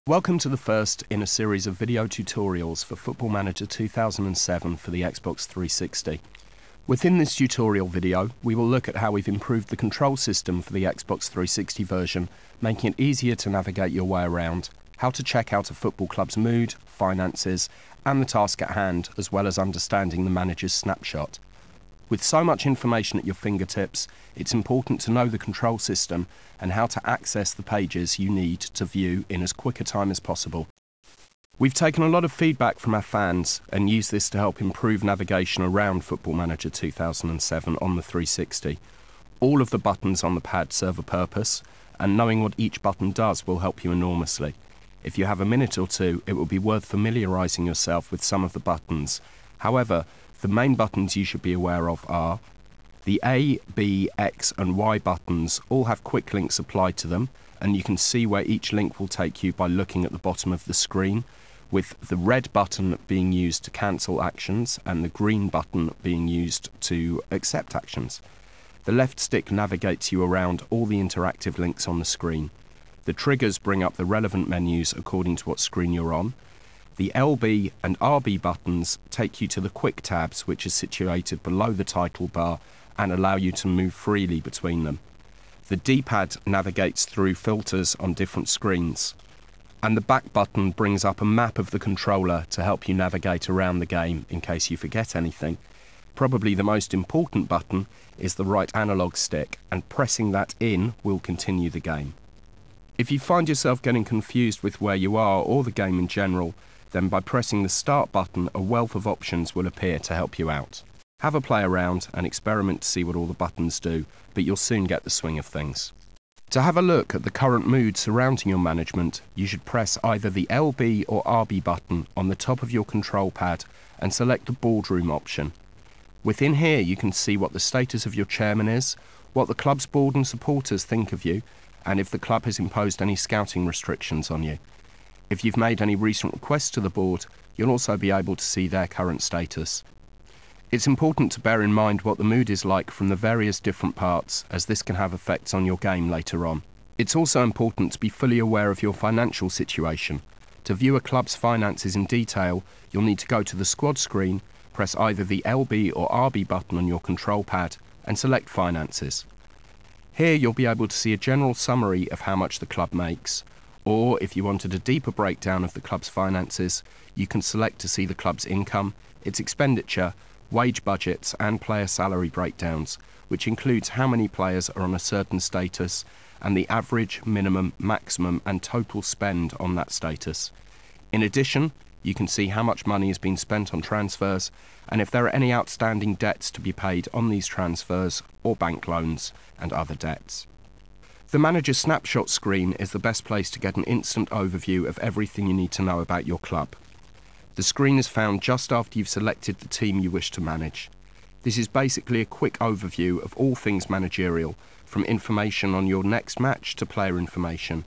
Welcome to the first in a series of video tutorials for Football Manager 2007 for the Xbox 360. Within this tutorial video, we will look at how we've improved the control system for the Xbox 360 version, making it easier to navigate your way around, how to check out a football club's mood, finances, and the task at hand, as well as understanding the manager's snapshot. With so much information at your fingertips, it's important to know the control system and how to access the pages you need to view in as quick a time as possible. We've taken a lot of feedback from our fans and used this to help improve navigation around Football Manager 2007 on the 360. All of the buttons on the pad serve a purpose, and knowing what each button does will help you enormously. If you have a minute or two, it will be worth familiarising yourself with some of the buttons. However, the main buttons you should be aware of are the A, B, X and Y buttons all have quick links applied to them, and you can see where each link will take you by looking at the bottom of the screen, with the red button being used to cancel actions and the green button being used to accept actions. The left stick navigates you around all the interactive links on the screen. The triggers bring up the relevant menus according to what screen you're on. The LB and RB buttons take you to the quick tabs, which is situated below the title bar and allow you to move freely between them. The D-pad navigates through filters on different screens. And the back button brings up a map of the controller to help you navigate around the game in case you forget anything. Probably the most important button is the right analog stick, and pressing that in will continue the game. If you find yourself getting confused with where you are or the game in general, then by pressing the Start button, a wealth of options will appear to help you out. Have a play around and experiment to see what all the buttons do, but you'll soon get the swing of things. To have a look at the current mood surrounding your management, you should press either the LB or RB button on the top of your control pad and select the boardroom option. Within here you can see what the status of your chairman is, what the club's board and supporters think of you, and if the club has imposed any scouting restrictions on you. If you've made any recent requests to the board, you'll also be able to see their current status. It's important to bear in mind what the mood is like from the various different parts, as this can have effects on your game later on. It's also important to be fully aware of your financial situation. To view a club's finances in detail, you'll need to go to the squad screen, press either the LB or RB button on your control pad, and select Finances. Here you'll be able to see a general summary of how much the club makes. Or, if you wanted a deeper breakdown of the club's finances, you can select to see the club's income, its expenditure, wage budgets and player salary breakdowns, which includes how many players are on a certain status and the average, minimum, maximum and total spend on that status. In addition, you can see how much money has been spent on transfers and if there are any outstanding debts to be paid on these transfers or bank loans and other debts. The Manager Snapshot screen is the best place to get an instant overview of everything you need to know about your club. The screen is found just after you've selected the team you wish to manage. This is basically a quick overview of all things managerial, from information on your next match to player information,